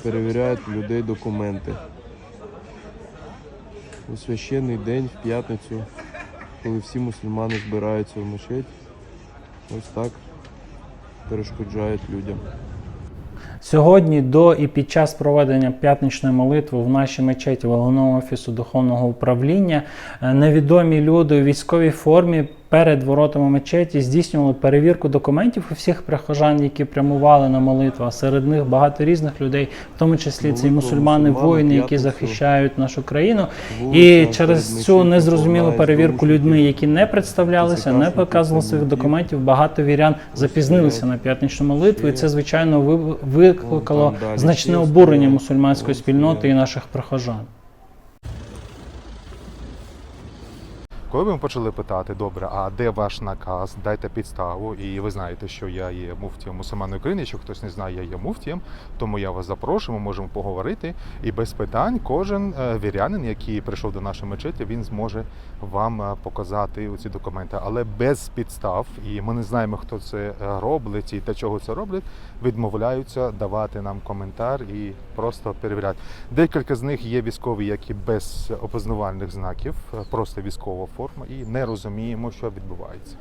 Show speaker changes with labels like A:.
A: перевіряють у людей документи. У священний день, в п'ятницю, коли всі мусульмани збираються в мечеть, ось так перешкоджають людям.
B: Сьогодні до і під час проведення п'ятничної молитви в нашій мечеті Головного офісу Духовного управління невідомі люди у військовій формі перед воротами мечеті здійснювали перевірку документів у всіх прихожан, які прямували на молитву, а серед них багато різних людей, в тому числі це і мусульмани, воїни, які захищають нашу країну. І через цю незрозумілу перевірку людьми, які не представлялися, не показували своїх документів, багато вірян запізнилися на п'ятничну молитву, і це, звичайно, викликало значне обурення мусульманської спільноти і наших прихожан.
C: Коли ми почали питати, добре, а де ваш наказ, дайте підставу, і ви знаєте, що я є муфтієм мусульман України, якщо хтось не знає, я є муфтієм, тому я вас запрошую, ми можемо поговорити, і без питань кожен вірянин, який прийшов до нашої мечеті, він зможе вам показати ці документи, але без підстав, і ми не знаємо, хто це робить і для чого це роблять, відмовляються давати нам коментар і просто перевіряти. Декілька з них є військові, які без опознавальних знаків, просто військова форма, і не розуміємо, що відбувається.